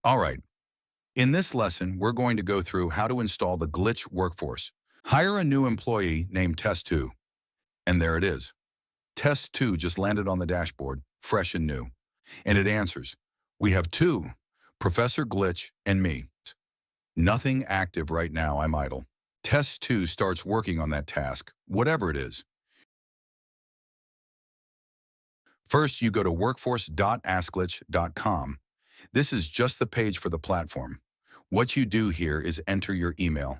All right, in this lesson, we're going to go through how to install the Glitch Workforce. Hire a new employee named Test2, and there it is. Test2 just landed on the dashboard, fresh and new. And it answers, we have two, Professor Glitch and me. Nothing active right now, I'm idle. Test2 starts working on that task, whatever it is. First, you go to workforce.askglitch.com. This is just the page for the platform. What you do here is enter your email.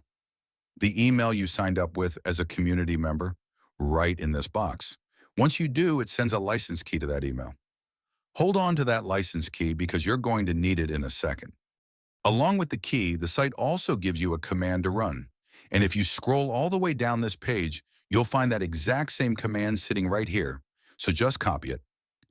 The email you signed up with as a community member, right in this box. Once you do, it sends a license key to that email. Hold on to that license key because you're going to need it in a second. Along with the key, the site also gives you a command to run. And if you scroll all the way down this page, you'll find that exact same command sitting right here. So just copy it.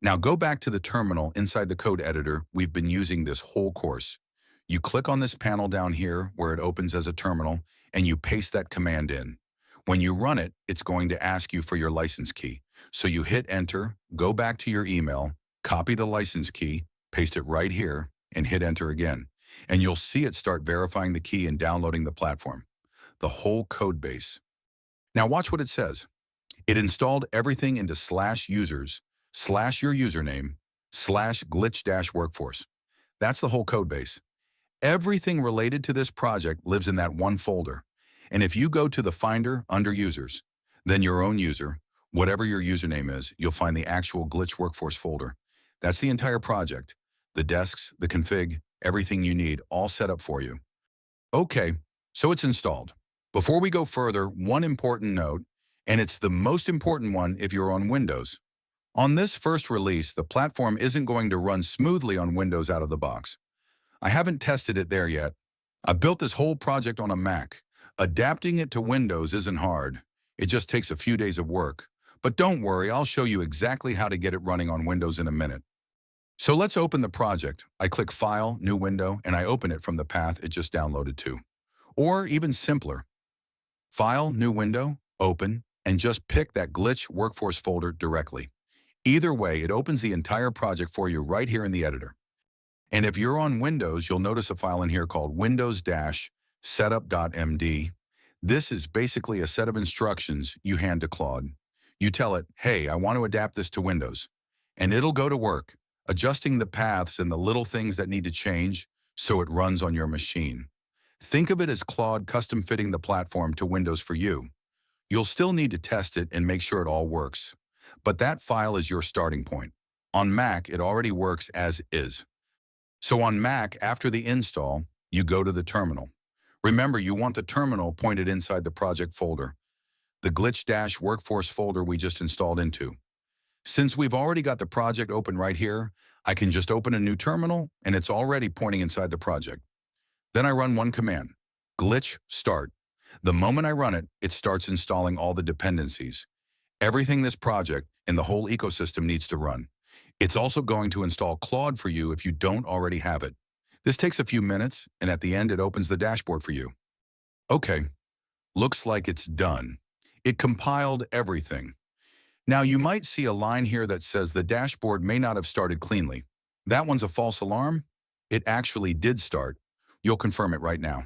Now go back to the terminal inside the code editor we've been using this whole course. You click on this panel down here where it opens as a terminal, and you paste that command in. When you run it, it's going to ask you for your license key. So you hit enter, go back to your email, copy the license key, paste it right here, and hit enter again. And you'll see it start verifying the key and downloading the platform, the whole code base. Now watch what it says. It installed everything into /users, /your username, /glitch-workforce. That's the whole code base. Everything related to this project lives in that one folder. And if you go to the Finder under Users, then your own user, whatever your username is, you'll find the actual Glitch Workforce folder. That's the entire project, the desks, the config, everything you need, all set up for you. Okay, so it's installed. Before we go further, one important note, and it's the most important one if you're on Windows. On this first release, the platform isn't going to run smoothly on Windows out of the box. I haven't tested it there yet. I built this whole project on a Mac. Adapting it to Windows isn't hard. It just takes a few days of work. But don't worry, I'll show you exactly how to get it running on Windows in a minute. So let's open the project. I click File, New Window, and I open it from the path it just downloaded to. Or even simpler, File, New Window, Open, and just pick that Glitch Workforce folder directly. Either way, it opens the entire project for you right here in the editor. And if you're on Windows, you'll notice a file in here called windows-setup.md. This is basically a set of instructions you hand to Claude. You tell it, hey, I want to adapt this to Windows. And it'll go to work, adjusting the paths and the little things that need to change so it runs on your machine. Think of it as Claude custom fitting the platform to Windows for you. You'll still need to test it and make sure it all works. But that file is your starting point. On Mac, it already works as is. So on Mac, after the install, you go to the terminal. Remember, you want the terminal pointed inside the project folder, the Glitch-Workforce folder we just installed into. Since we've already got the project open right here, I can just open a new terminal and it's already pointing inside the project. Then I run one command, glitch start. The moment I run it, it starts installing all the dependencies. Everything this project and the whole ecosystem needs to run. It's also going to install Claude for you if you don't already have it. This takes a few minutes, and at the end, it opens the dashboard for you. Okay, looks like it's done. It compiled everything. Now, you might see a line here that says the dashboard may not have started cleanly. That one's a false alarm. It actually did start. You'll confirm it right now.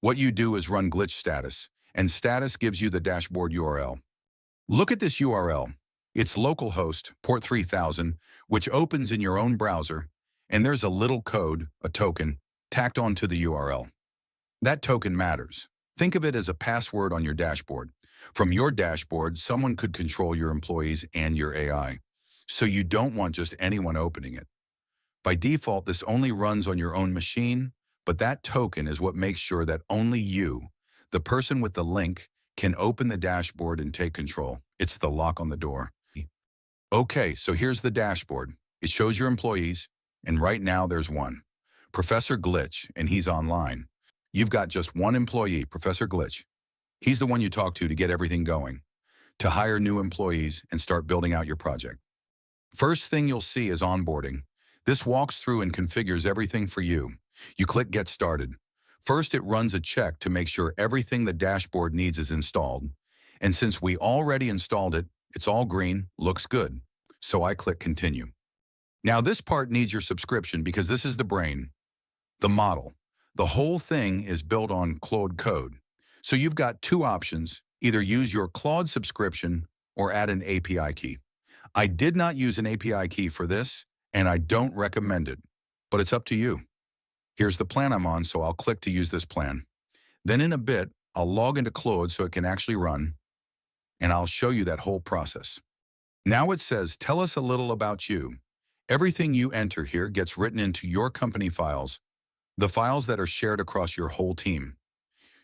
What you do is run glitch status, and status gives you the dashboard URL. Look at this URL. It's localhost, port 3000, which opens in your own browser, and there's a little code, a token, tacked onto the URL. That token matters. Think of it as a password on your dashboard. From your dashboard, someone could control your employees and your AI, so you don't want just anyone opening it. By default, this only runs on your own machine, but that token is what makes sure that only you, the person with the link, can open the dashboard and take control. It's the lock on the door. Okay, so here's the dashboard. It shows your employees, and right now there's one, Professor Glitch, and he's online. You've got just one employee, Professor Glitch. He's the one you talk to get everything going, to hire new employees and start building out your project. First thing you'll see is onboarding. This walks through and configures everything for you. You click Get Started. First, it runs a check to make sure everything the dashboard needs is installed. And since we already installed it, it's all green, looks good. So I click Continue. Now this part needs your subscription because this is the brain. The model. The whole thing is built on Claude Code. So you've got two options: either use your Claude subscription or add an API key. I did not use an API key for this, and I don't recommend it, but it's up to you. Here's the plan I'm on, so I'll click to use this plan. Then in a bit, I'll log into Claude so it can actually run, and I'll show you that whole process. Now it says, tell us a little about you. Everything you enter here gets written into your company files, the files that are shared across your whole team.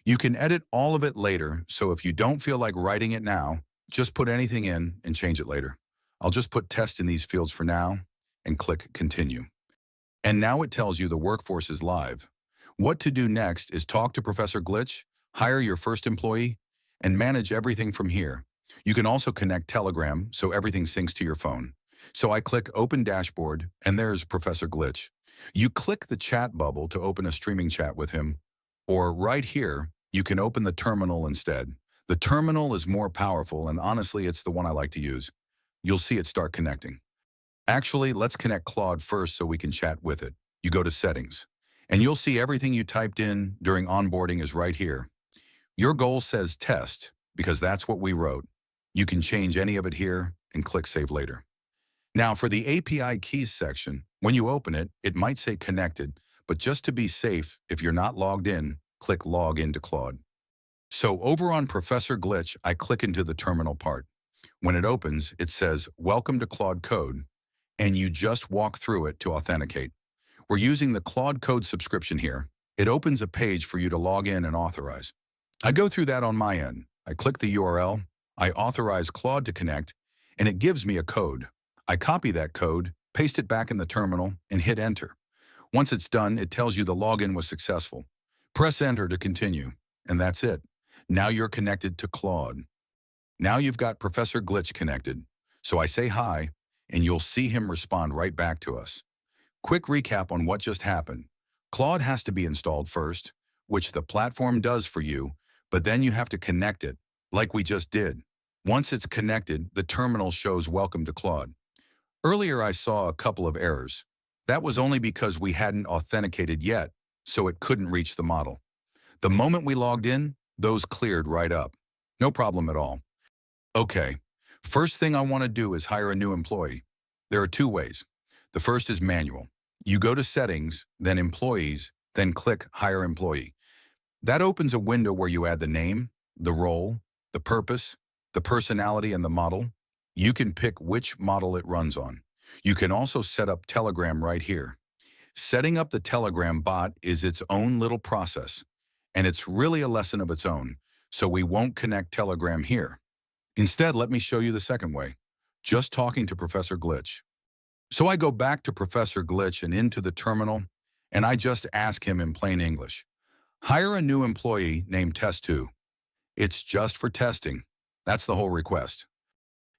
You can edit all of it later, so if you don't feel like writing it now, just put anything in and change it later. I'll just put test in these fields for now and click continue. And now it tells you the workforce is live. What to do next is talk to Professor Glitch, hire your first employee, and manage everything from here. You can also connect Telegram so everything syncs to your phone. So I click Open Dashboard, and there's Professor Glitch. You click the chat bubble to open a streaming chat with him, or right here, you can open the terminal instead. The terminal is more powerful, and honestly, it's the one I like to use. You'll see it start connecting. Actually, let's connect Claude first so we can chat with it. You go to Settings, and you'll see everything you typed in during onboarding is right here. Your goal says Test, because that's what we wrote. You can change any of it here and click Save later. Now for the API Keys section, when you open it, it might say Connected, but just to be safe, if you're not logged in, click Log into Claude. So over on Professor Glitch, I click into the terminal part. When it opens, it says, Welcome to Claude Code, and you just walk through it to authenticate. We're using the Claude Code subscription here. It opens a page for you to log in and authorize. I go through that on my end. I click the URL, I authorize Claude to connect, and it gives me a code. I copy that code, paste it back in the terminal, and hit Enter. Once it's done, it tells you the login was successful. Press Enter to continue, and that's it. Now you're connected to Claude. Now you've got Professor Glitch connected. So I say hi, and you'll see him respond right back to us. Quick recap on what just happened. Claude has to be installed first, which the platform does for you, but then you have to connect it, like we just did. Once it's connected, the terminal shows Welcome to Claude. Earlier I saw a couple of errors. That was only because we hadn't authenticated yet, so it couldn't reach the model. The moment we logged in, those cleared right up. No problem at all. Okay, first thing I want to do is hire a new employee. There are two ways. The first is manual. You go to Settings, then Employees, then click Hire Employee. That opens a window where you add the name, the role, the purpose, the personality, and the model. You can pick which model it runs on. You can also set up Telegram right here. Setting up the Telegram bot is its own little process, and it's really a lesson of its own, so we won't connect Telegram here. Instead, let me show you the second way, just talking to Professor Glitch. So I go back to Professor Glitch and into the terminal, and I just ask him in plain English, hire a new employee named Test2. It's just for testing. That's the whole request.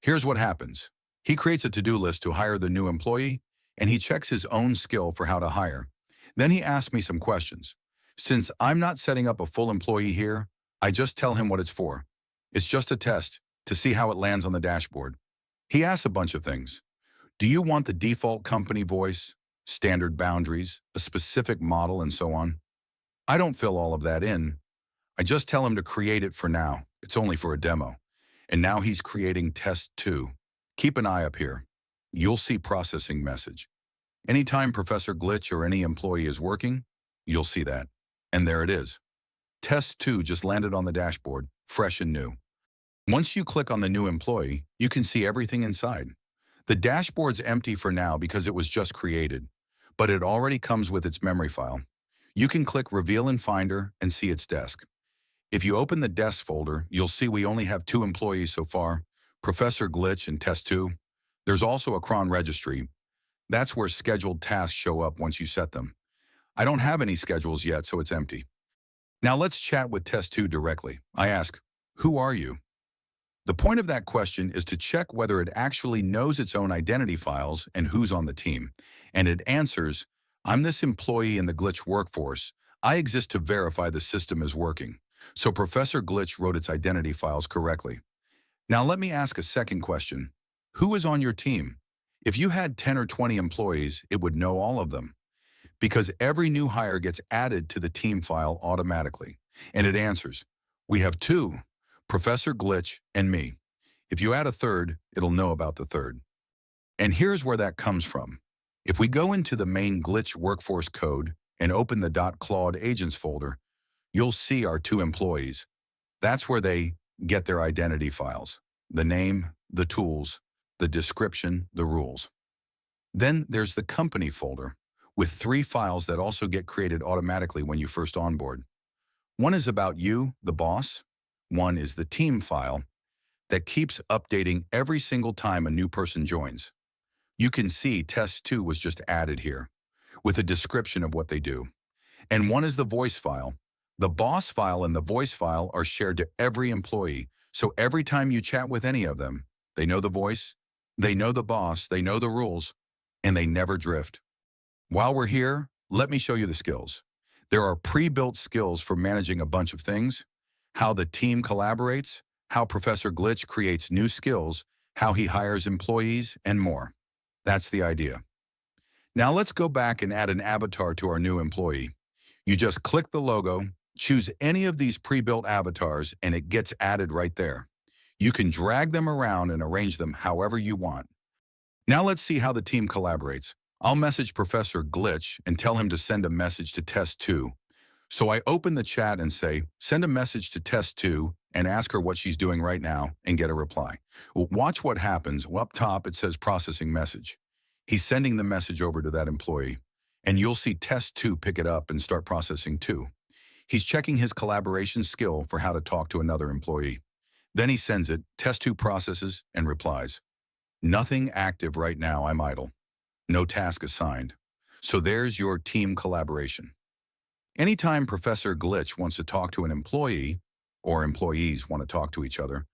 Here's what happens. He creates a to-do list to hire the new employee, and he checks his own skill for how to hire. Then he asks me some questions. Since I'm not setting up a full employee here, I just tell him what it's for. It's just a test to see how it lands on the dashboard. He asks a bunch of things. Do you want the default company voice, standard boundaries, a specific model, and so on? I don't fill all of that in. I just tell him to create it for now. It's only for a demo. And now he's creating test 2. Keep an eye up here. You'll see processing message. Anytime Professor Glitch or any employee is working, you'll see that. And there it is. Test 2 just landed on the dashboard, fresh and new. Once you click on the new employee, you can see everything inside. The dashboard's empty for now because it was just created, but it already comes with its memory file. You can click Reveal in Finder and see its desk. If you open the desk folder, you'll see we only have 2 employees so far, Professor Glitch and Test 2. There's also a cron registry. That's where scheduled tasks show up once you set them. I don't have any schedules yet, so it's empty. Now let's chat with Test 2 directly. I ask, who are you? The point of that question is to check whether it actually knows its own identity files and who's on the team. And it answers, I'm this employee in the Glitch workforce. I exist to verify the system is working. So Professor Glitch wrote its identity files correctly. Now let me ask a second question. Who is on your team? If you had 10 or 20 employees, it would know all of them. Because every new hire gets added to the team file automatically. And it answers, we have two, Professor Glitch and me. If you add a third, it'll know about the third. And here's where that comes from. If we go into the main Glitch workforce code and open the .claude agents folder, you'll see our two employees. That's where they get their identity files, the name, the tools, the description, the rules. Then there's the company folder with 3 files that also get created automatically when you first onboard. One is about you, the boss. One is the team file that keeps updating every single time a new person joins. You can see test 2 was just added here with a description of what they do. And one is the voice file. The boss file and the voice file are shared to every employee. So every time you chat with any of them, they know the voice, they know the boss, they know the rules, and they never drift. While we're here, let me show you the skills. There are pre-built skills for managing a bunch of things, how the team collaborates, how Professor Glitch creates new skills, how he hires employees, and more. That's the idea. Now let's go back and add an avatar to our new employee. You just click the logo, choose any of these pre-built avatars, and it gets added right there. You can drag them around and arrange them however you want. Now let's see how the team collaborates. I'll message Professor Glitch and tell him to send a message to test 2. So I open the chat and say, send a message to test 2 and ask her what she's doing right now and get a reply. Well, watch what happens. Well, up top, it says processing message. He's sending the message over to that employee, and you'll see test 2 pick it up and start processing too. He's checking his collaboration skill for how to talk to another employee. Then he sends it, test 2 processes and replies. Nothing active right now, I'm idle. No task assigned. So there's your team collaboration. Anytime Professor Glitch wants to talk to an employee, or employees want to talk to each other,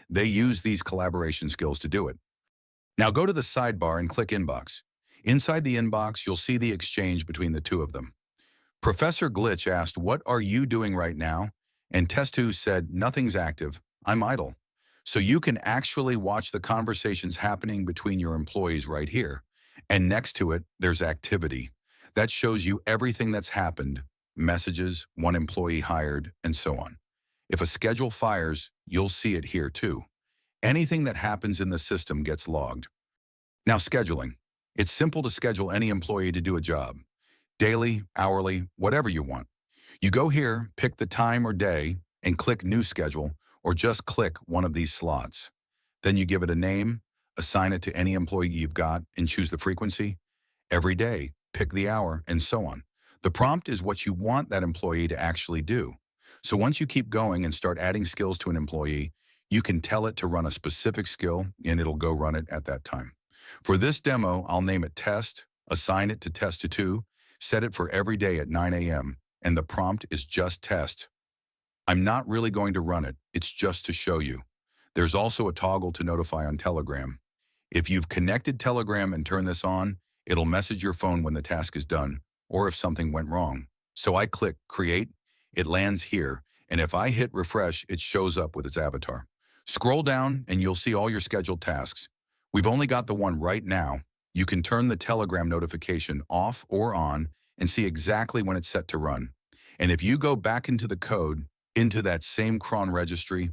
they use these collaboration skills to do it. Now go to the sidebar and click Inbox. Inside the inbox, you'll see the exchange between the two of them. Professor Glitch asked, what are you doing right now? And test 2 said, nothing's active, I'm idle. So you can actually watch the conversations happening between your employees right here. And next to it, there's activity. That shows you everything that's happened, messages, one employee hired, and so on. If a schedule fires, you'll see it here too. Anything that happens in the system gets logged. Now scheduling. It's simple to schedule any employee to do a job. Daily, hourly, whatever you want. You go here, pick the time or day, and click New Schedule, or just click one of these slots. Then you give it a name, assign it to any employee you've got, and choose the frequency. Every day, pick the hour, and so on. The prompt is what you want that employee to actually do. So once you keep going and start adding skills to an employee, you can tell it to run a specific skill, and it'll go run it at that time. For this demo, I'll name it Test, assign it to Test 2, set it for every day at 9 a.m., and the prompt is just Test. I'm not really going to run it, it's just to show you. There's also a toggle to notify on Telegram. If you've connected Telegram and turn this on, it'll message your phone when the task is done, or if something went wrong. So I click Create, it lands here, and if I hit refresh, it shows up with its avatar. Scroll down and you'll see all your scheduled tasks. We've only got the one right now. You can turn the Telegram notification off or on and see exactly when it's set to run. And if you go back into the code, into that same cron registry,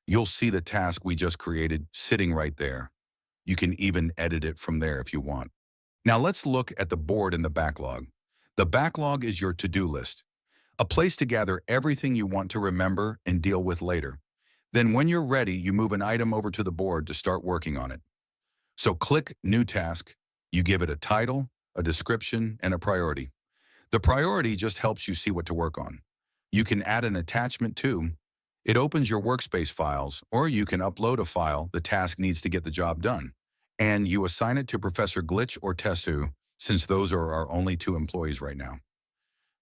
you'll see the task we just created sitting right there. You can even edit it from there if you want. Now let's look at the board and the backlog. The backlog is your to-do list, a place to gather everything you want to remember and deal with later. Then when you're ready, you move an item over to the board to start working on it. So click New Task. You give it a title, a description, and a priority. The priority just helps you see what to work on. You can add an attachment too. It opens your workspace files, or you can upload a file the task needs to get the job done. And you assign it to Professor Glitch or test 2, since those are our only 2 employees right now.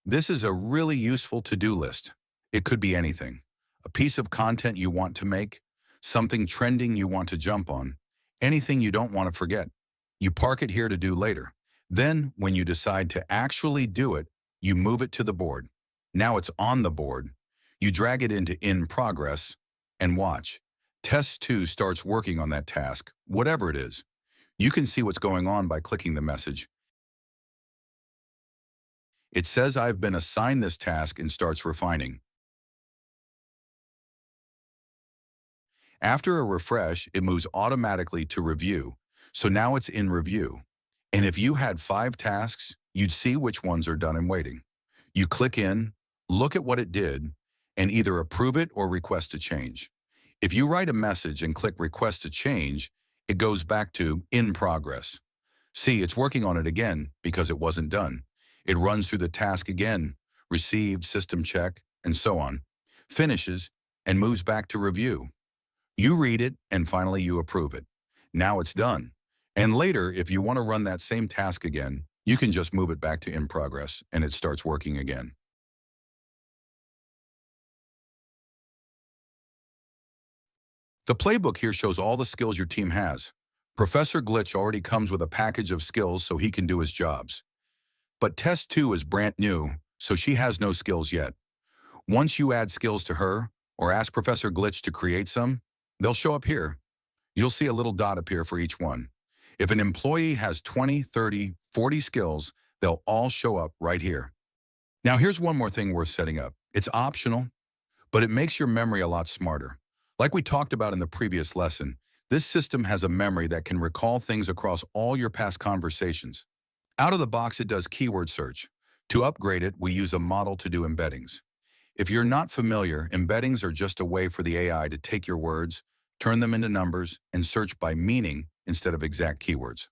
This is a really useful to-do list. It could be anything. A piece of content you want to make, something trending you want to jump on, anything you don't want to forget. You park it here to do later. Then, when you decide to actually do it, you move it to the board. Now it's on the board. You drag it into In Progress and watch. Test 2 starts working on that task, whatever it is. You can see what's going on by clicking the message It says I've been assigned this task and starts refining. After a refresh, it moves automatically to review. So now it's in review. And if you had 5 tasks, you'd see which ones are done and waiting. You click in, look at what it did, and either approve it or request a change. If you write a message and click request a change, it goes back to in progress. See, it's working on it again because it wasn't done. It runs through the task again, received, system check, and so on, finishes, and moves back to review. You read it, and finally you approve it. Now it's done. And later, if you want to run that same task again, you can just move it back to in progress, and it starts working again. The playbook here shows all the skills your team has. Professor Glitch already comes with a package of skills so he can do his jobs. But Test 2 is brand new, so she has no skills yet. Once you add skills to her, or ask Professor Glitch to create some, they'll show up here. You'll see a little dot appear for each one. If an employee has 20, 30, 40 skills, they'll all show up right here. Now here's one more thing worth setting up. It's optional, but it makes your memory a lot smarter. Like we talked about in the previous lesson, this system has a memory that can recall things across all your past conversations. Out of the box, it does keyword search. To upgrade it, we use a model to do embeddings. If you're not familiar, embeddings are just a way for the AI to take your words, turn them into numbers, and search by meaning instead of exact keywords.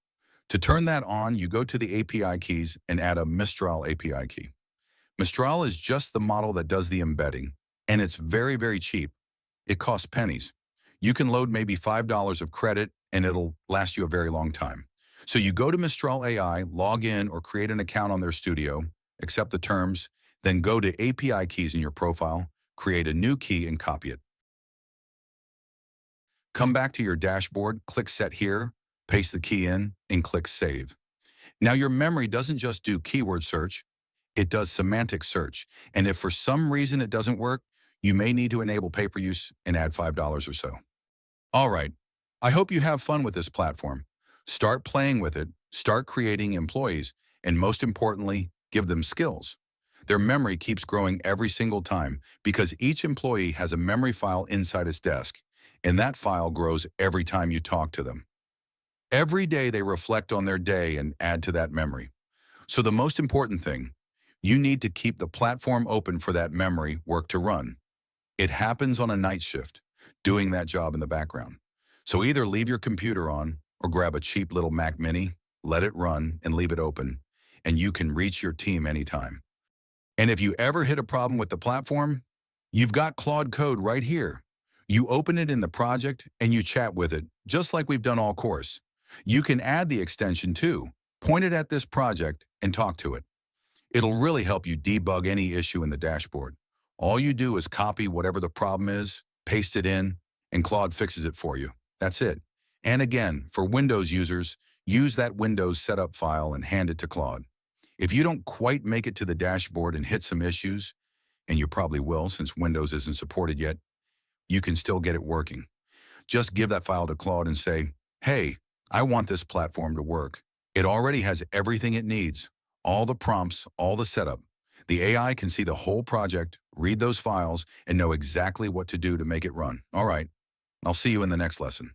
To turn that on, you go to the API keys and add a Mistral API key. Mistral is just the model that does the embedding, and it's very, very cheap. It costs pennies. You can load maybe $5 of credit, and it'll last you a very long time. So you go to Mistral AI, log in or create an account on their studio, accept the terms, then go to API keys in your profile, create a new key and copy it. Come back to your dashboard, click Set Here, paste the key in, and click Save. Now your memory doesn't just do keyword search, it does semantic search. And if for some reason it doesn't work, you may need to enable paper use and add $5 or so. All right, I hope you have fun with this platform. Start playing with it, start creating employees, and most importantly, give them skills. Their memory keeps growing every single time because each employee has a memory file inside its desk, and that file grows every time you talk to them. Every day they reflect on their day and add to that memory. So the most important thing, you need to keep the platform open for that memory work to run. It happens on a night shift, doing that job in the background. So either leave your computer on or grab a cheap little Mac Mini, let it run and leave it open, and you can reach your team anytime. And if you ever hit a problem with the platform, you've got Claude Code right here. You open it in the project and you chat with it, just like we've done all course. You can add the extension too, point it at this project and talk to it. It'll really help you debug any issue in the dashboard. All you do is copy whatever the problem is, paste it in, and Claude fixes it for you. That's it. And again, for Windows users, use that Windows setup file and hand it to Claude. If you don't quite make it to the dashboard and hit some issues, and you probably will since Windows isn't supported yet, you can still get it working. Just give that file to Claude and say, hey, I want this platform to work. It already has everything it needs, all the prompts, all the setup. The AI can see the whole project, read those files, and know exactly what to do to make it run. All right, I'll see you in the next lesson.